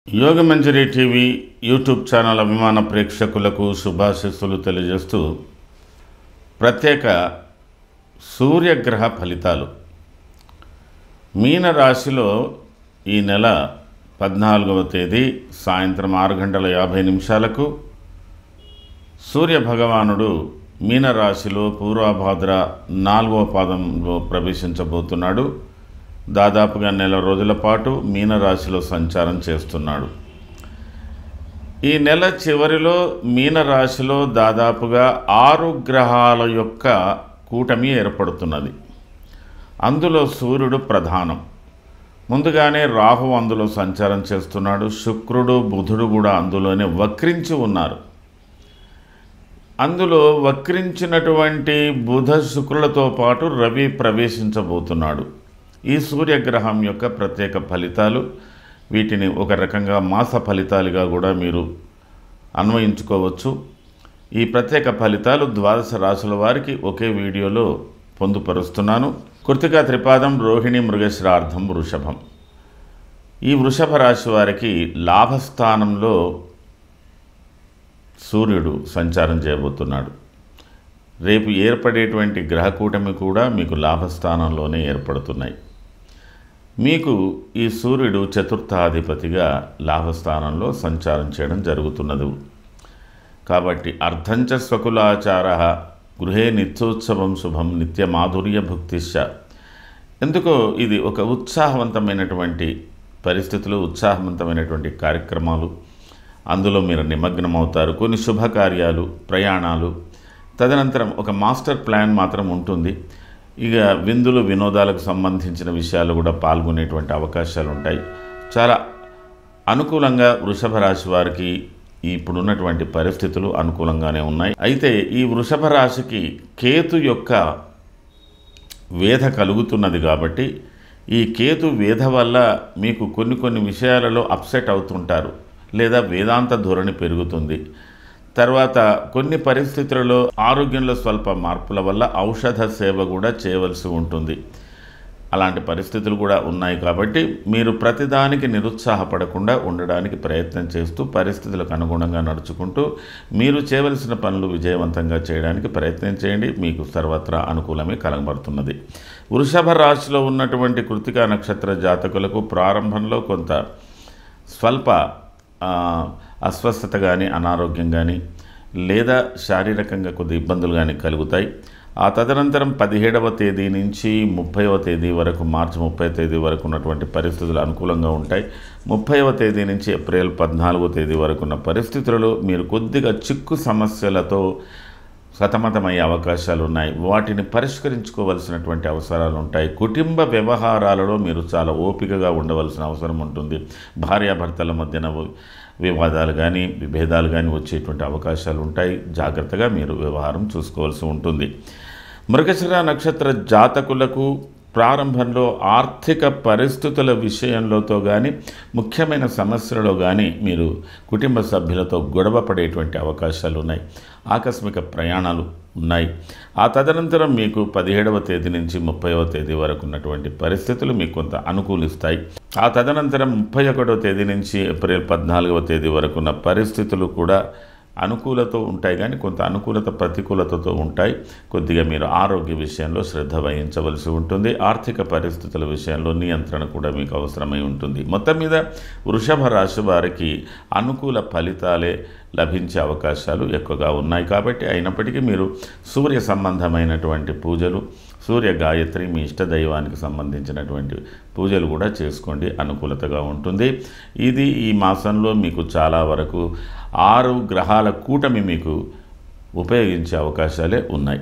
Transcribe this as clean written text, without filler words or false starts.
Yogamanjari TV YouTube channel అభిమాన ప్రేక్షకులకు శుభాశీస్సులు తెలియజేస్తూ ప్రత్యేక సూర్యగ్రహ ఫలితాలు మీన రాశిలో ఈ నెల 14వ తేదీ సాయంత్రం 6:50 సూర్యభగవానుడు మీన రాశిలో పూర్వభాద్ర 4వ పాదంలో ప్రవేశించబోతున్నాడు. దాదాపుగా నెల రోజుల పాటు మీనరాశిలో సంచారం చేస్తున్నాడు. ఈ నెల చివరిలో మీనరాశిలో దాదాపుగా 6 గ్రహాల యొక్క కూటమి ఏర్పడుతున్నది. అందులో సూర్యుడు ప్రధానం. ముందుగానే రాహు అందులో సంచారం చేస్తున్నాడు. శుక్రుడు బుధుడు కూడా అందులోనే వక్రించి ఉన్నారు. అందులో వక్రించినటువంటి బుధ శుక్రులతో పాటు రవి ప్రవేశించబోతున్నాడు. ఈ సూర్యగ్రహం యొక్క ప్రత్యేక ఫలితాలు, వీటిని ఒక రకంగా మాస ఫలితాలుగా కూడా మీరు అన్వయించుకోవచ్చు. ఈ ప్రత్యేక ఫలితాలు 12 రాశుల వారికి ఒకే వీడియోలో పొందుపరుస్తున్నాను. కృత్తికా త్రిపాదం, రోహిణి, మృగశిరార్థం, వృషభం. ఈ వృషభ రాశి వారికి లాభస్థానంలో సూర్యుడు సంచారం చేయబోతున్నాడు. రేపు ఏర్పడేటువంటి గ్రహకూటమి కూడా మీకు లాభస్థానంలోనే ఏర్పడుతున్నాయి. మీకు ఈ సూర్యుడు చతుర్థాధిపతిగా లాభస్థానంలో సంచారం చేయడం జరుగుతున్నది. కాబట్టి అర్ధంచ స్వకులాచార గృహే నిత్యోత్సవం శుభం నిత్య మాధుర్య భుక్తిశ్చ. ఎందుకో ఇది ఒక ఉత్సాహవంతమైనటువంటి పరిస్థితులు, ఉత్సాహవంతమైనటువంటి కార్యక్రమాలు, అందులో మీరు నిమగ్నమవుతారు. కొన్ని శుభకార్యాలు, ప్రయాణాలు, తదనంతరం ఒక మాస్టర్ ప్లాన్ మాత్రం ఉంటుంది. ఇక విందులు వినోదాలకు సంబంధించిన విషయాలు కూడా పాల్గొనేటువంటి అవకాశాలు ఉంటాయి. చాలా అనుకూలంగా వృషభ రాశి వారికి ఇప్పుడున్నటువంటి పరిస్థితులు అనుకూలంగానే ఉన్నాయి. అయితే ఈ వృషభ రాశికి కేతు యొక్క వేధ కలుగుతున్నది కాబట్టి ఈ కేతు వేధ వల్ల మీకు కొన్ని విషయాలలో అప్సెట్ అవుతుంటారు, లేదా వేదాంత ధోరణి పెరుగుతుంది. తర్వాత కొన్ని పరిస్థితులలో ఆరోగ్యంలో స్వల్ప మార్పుల వల్ల ఔషధ సేవ కూడా చేయవలసి ఉంటుంది. అలాంటి పరిస్థితులు కూడా ఉన్నాయి. కాబట్టి మీరు ప్రతిదానికి నిరుత్సాహపడకుండా ఉండడానికి ప్రయత్నం చేస్తూ పరిస్థితులకు అనుగుణంగా నడుచుకుంటూ మీరు చేయవలసిన పనులు విజయవంతంగా చేయడానికి ప్రయత్నం చేయండి. మీకు సర్వత్రా అనుకూలమే కలగబడుతున్నది. వృషభ రాశిలో ఉన్నటువంటి కృత్తికా నక్షత్ర జాతకులకు ప్రారంభంలో కొంత స్వల్ప అస్వస్థత కానీ, అనారోగ్యం కానీ, లేదా శారీరకంగా కొద్ది ఇబ్బందులు కానీ కలుగుతాయి. ఆ తదనంతరం 17వ తేదీ నుంచి 30వ తేదీ వరకు, మార్చి 30వ తేదీ వరకు ఉన్నటువంటి పరిస్థితులు అనుకూలంగా ఉంటాయి. 30వ తేదీ నుంచి ఏప్రిల్ 14వ తేదీ వరకు ఉన్న పరిస్థితులలో మీరు కొద్దిగా చిక్కు సమస్యలతో సతమతమయ్యే అవకాశాలు ఉన్నాయి. వాటిని పరిష్కరించుకోవలసినటువంటి అవసరాలు ఉంటాయి. కుటుంబ వ్యవహారాలలో మీరు చాలా ఓపికగా ఉండవలసిన అవసరం ఉంటుంది. భార్యాభర్తల మధ్యన వివాదాలు కానీ, విభేదాలు కానీ వచ్చేటువంటి అవకాశాలు ఉంటాయి. జాగ్రత్తగా మీరు వ్యవహారం చూసుకోవాల్సి ఉంటుంది. మృగశిర నక్షత్ర జాతకులకు ప్రారంభంలో ఆర్థిక పరిస్థితుల విషయంలోతో కానీ, ముఖ్యమైన సమస్యలలో కానీ మీరు కుటుంబ సభ్యులతో గొడవ పడేటువంటి అవకాశాలు ఉన్నాయి. ఆకస్మిక ప్రయాణాలు ఉన్నాయి. ఆ తదనంతరం మీకు 17వ తేదీ నుంచి 30వ తేదీ వరకు ఉన్నటువంటి పరిస్థితులు మీకు కొంత అనుకూలిస్తాయి. ఆ తదనంతరం 31వ తేదీ నుంచి ఏప్రిల్ 14వ తేదీ వరకు ఉన్న పరిస్థితులు కూడా అనుకూలతో ఉంటాయి, కానీ కొంత అనుకూలత ప్రతికూలతతో ఉంటాయి. కొద్దిగా మీరు ఆరోగ్య విషయంలో శ్రద్ధ వహించవలసి ఉంటుంది. ఆర్థిక పరిస్థితుల విషయంలో నియంత్రణ కూడా మీకు అవసరమై ఉంటుంది. మొత్తం మీద వృషభ రాశి వారికి అనుకూల ఫలితాలే లభించే అవకాశాలు ఎక్కువగా ఉన్నాయి. కాబట్టి అయినప్పటికీ మీరు సూర్య సంబంధమైనటువంటి పూజలు, సూర్య గాయత్రి, మీ ఇష్టదైవానికి సంబంధించినటువంటి పూజలు కూడా చేసుకోండి, అనుకూలతగా ఉంటుంది. ఇది ఈ మాసంలో మీకు చాలా వరకు 6 గ్రహాల కూటమి మీకు ఉపయోగించే అవకాశాలే ఉన్నాయి.